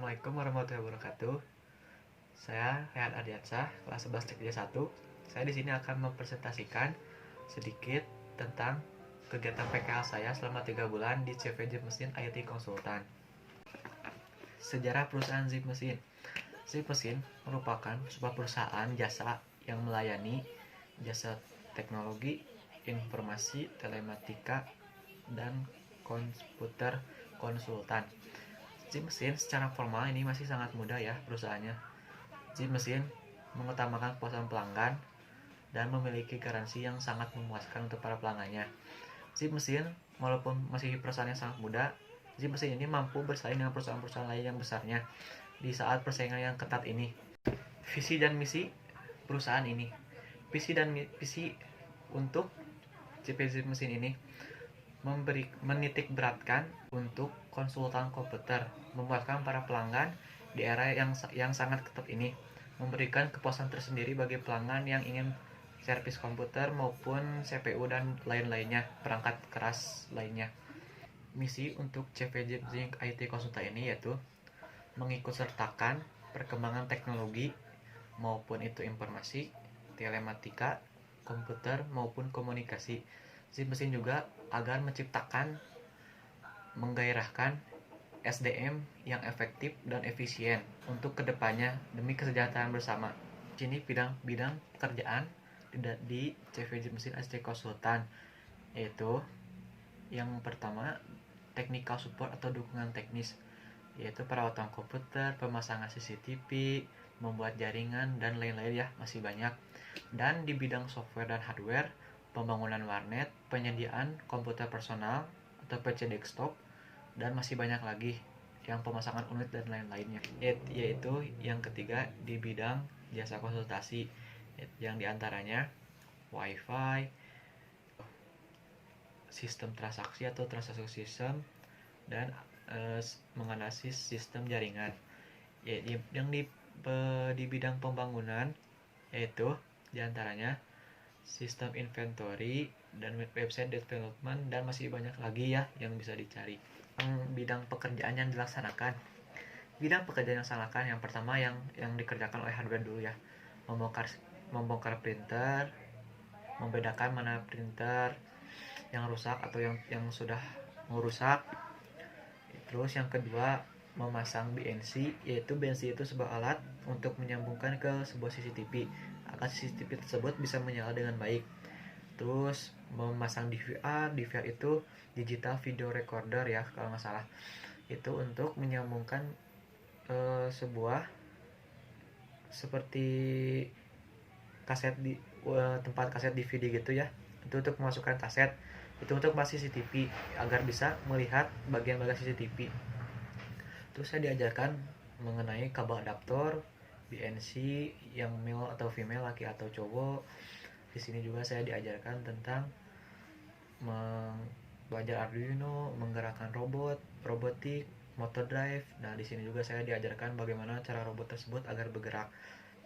Assalamualaikum warahmatullahi wabarakatuh. Saya Rehan Ardiansah, kelas 11 Teknik 1. Saya di sini akan mempresentasikan sedikit tentang kegiatan PKL saya selama 3 bulan di CV Zip Mesin IT Konsultan. Sejarah perusahaan Zip Mesin. Zip Mesin merupakan sebuah perusahaan jasa yang melayani jasa teknologi, informasi, telematika, dan komputer konsultan. Zip Mesin secara formal ini masih sangat muda ya perusahaannya. Zip Mesin mengutamakan kepuasan pelanggan dan memiliki garansi yang sangat memuaskan untuk para pelanggannya. Zip Mesin walaupun masih perusahaan yang sangat muda, Zip Mesin ini mampu bersaing dengan perusahaan-perusahaan lain yang besarnya di saat persaingan yang ketat ini. Visi dan misi perusahaan ini. Visi untuk CP Zip Mesin ini menitik beratkan untuk konsultan komputer, memuaskan para pelanggan di era yang sangat ketat ini, memberikan kepuasan tersendiri bagi pelanggan yang ingin servis komputer maupun CPU dan lain-lainnya, perangkat keras lainnya. Misi untuk CVJ Zinc IT Konsultan ini yaitu mengikutsertakan perkembangan teknologi maupun itu informasi, telematika, komputer maupun komunikasi. Zip Mesin juga agar menciptakan, menggairahkan SDM yang efektif dan efisien untuk kedepannya demi kesejahteraan bersama. Sini bidang pekerjaan di CV Zip Mesin IT Konsultan, yaitu yang pertama technical support atau dukungan teknis, yaitu perawatan komputer, pemasangan CCTV, membuat jaringan dan lain-lain ya, masih banyak. Dan di bidang software dan hardware, pembangunan warnet, penyediaan komputer personal atau PC desktop, dan masih banyak lagi yang pemasangan unit dan lain-lainnya. Yaitu yang ketiga di bidang jasa konsultasi, yang diantaranya WiFi, sistem transaksi atau transaksi system, dan menganalisis sistem jaringan. Yang di bidang pembangunan yaitu diantaranya sistem inventory dan website development, dan masih banyak lagi ya yang bisa dicari. Bidang pekerjaan yang dilaksanakan. Bidang pekerjaan yang dilaksanakan yang pertama yang dikerjakan oleh hardware dulu ya. Membongkar printer, membedakan mana printer yang rusak atau yang sudah merusak. Terus yang kedua, memasang BNC, yaitu BNC itu sebuah alat untuk menyambungkan ke sebuah CCTV agar CCTV tersebut bisa menyala dengan baik. Terus memasang DVR itu digital video recorder ya kalau nggak salah, itu untuk menyambungkan sebuah seperti kaset di tempat kaset DVD gitu ya, itu untuk memasukkan kaset, itu untuk masuk CCTV agar bisa melihat bagian-bagian CCTV. Terus saya diajarkan mengenai kabel adaptor, BNC yang male atau female, laki atau cowok. Di sini juga saya diajarkan tentang belajar Arduino, menggerakkan robotik, motor drive. Nah, di sini juga saya diajarkan bagaimana cara robot tersebut agar bergerak.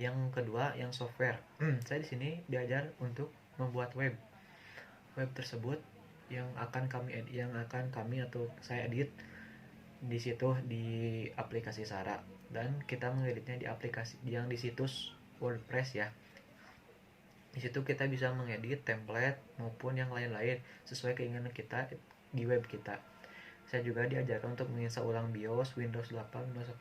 Yang kedua, yang software. Saya di sini diajar untuk membuat web tersebut yang akan kami atau saya edit di situ di aplikasi Sara, dan kita mengeditnya di aplikasi yang di situs WordPress ya. Di situ kita bisa mengedit template maupun yang lain-lain sesuai keinginan kita di web kita. Saya juga diajarkan untuk menginstal ulang BIOS Windows 8, Windows 10.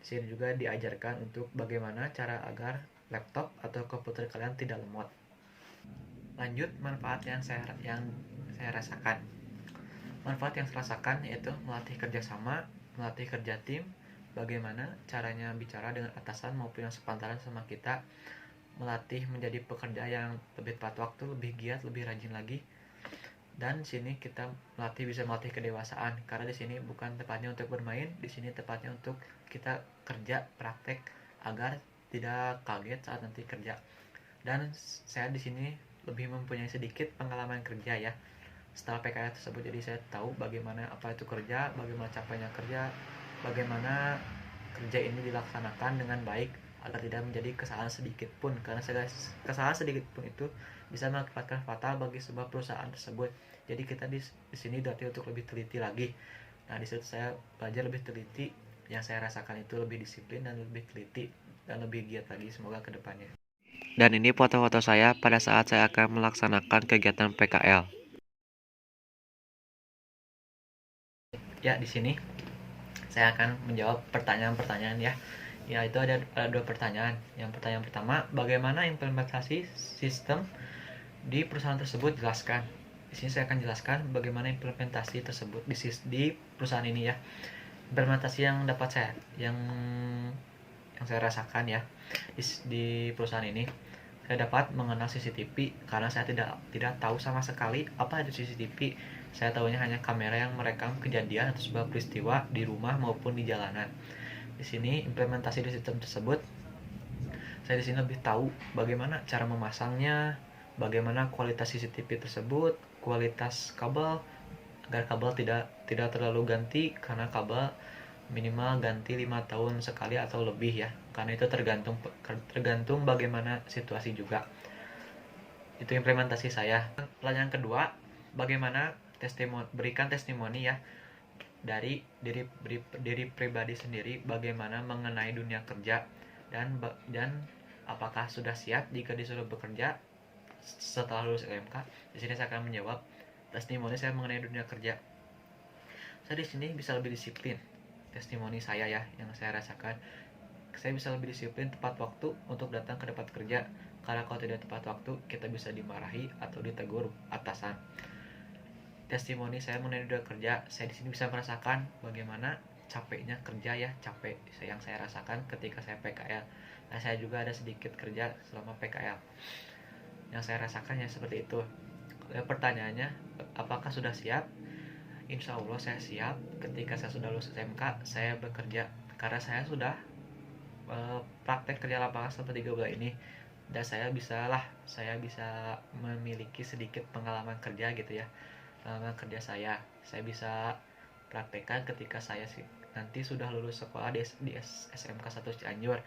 Di sini juga diajarkan untuk bagaimana cara agar laptop atau komputer kalian tidak lemot. Lanjut, manfaat yang saya rasakan. Manfaat yang saya rasakan yaitu melatih kerjasama, melatih kerja tim, bagaimana caranya bicara dengan atasan maupun yang sepantaran sama kita, melatih menjadi pekerja yang lebih tepat waktu, lebih giat, lebih rajin lagi. Dan sini kita bisa melatih kedewasaan, karena di sini bukan tempatnya untuk bermain, di sini tempatnya untuk kita kerja praktek agar tidak kaget saat nanti kerja. Dan saya di sini lebih mempunyai sedikit pengalaman kerja ya setelah PKL tersebut, jadi saya tahu bagaimana apa itu kerja, bagaimana capainya kerja, bagaimana kerja ini dilaksanakan dengan baik agar tidak menjadi kesalahan sedikit pun, karena kesalahan sedikit pun itu bisa mengakibatkan fatal bagi sebuah perusahaan tersebut. Jadi kita di sini dilatih untuk lebih teliti lagi. Nah, di situ saya belajar lebih teliti yang saya rasakan itu lebih disiplin dan lebih teliti dan lebih giat lagi semoga kedepannya. Dan ini foto-foto saya pada saat saya akan melaksanakan kegiatan PKL. Ya, di sini saya akan menjawab pertanyaan-pertanyaan ya. Ya, itu ada dua pertanyaan. Yang pertanyaan pertama, bagaimana implementasi sistem di perusahaan tersebut? Jelaskan. Di sini saya akan jelaskan bagaimana implementasi tersebut di perusahaan ini ya. Implementasi yang dapat yang saya rasakan ya di perusahaan ini, saya dapat mengenal CCTV karena saya tidak tahu sama sekali apa itu CCTV. Saya tahunya hanya kamera yang merekam kejadian atau sebuah peristiwa di rumah maupun di jalanan. Di sini implementasi di sistem tersebut, saya di sini lebih tahu bagaimana cara memasangnya, bagaimana kualitas CCTV tersebut, kualitas kabel agar kabel tidak terlalu ganti karena kabel minimal ganti 5 tahun sekali atau lebih ya, karena itu tergantung bagaimana situasi juga. Itu implementasi saya. Pertanyaan kedua, bagaimana berikan testimoni ya dari diri pribadi sendiri, bagaimana mengenai dunia kerja dan apakah sudah siap jika disuruh bekerja setelah lulus SMK. Di sini saya akan menjawab testimoni saya mengenai dunia kerja. Saya di sini bisa lebih disiplin. Testimoni saya ya yang saya rasakan, saya bisa lebih disiplin tepat waktu untuk datang ke tempat kerja, karena kalau tidak tepat waktu kita bisa dimarahi atau ditegur atasan. Testimoni saya mengenai dunia kerja, saya di sini bisa merasakan bagaimana capeknya kerja ya, capek yang saya rasakan ketika saya PKL. Nah, saya juga ada sedikit kerja selama PKL. Yang saya rasakan ya seperti itu. Pertanyaannya, apakah sudah siap? Insya Allah saya siap. Ketika saya sudah lulus SMK, saya bekerja karena saya sudah praktek kerja lapangan selama 3 bulan ini, dan saya bisa memiliki sedikit pengalaman kerja gitu ya. Pengalaman kerja saya bisa praktekkan ketika saya nanti sudah lulus sekolah di SMK 1 Cianjur.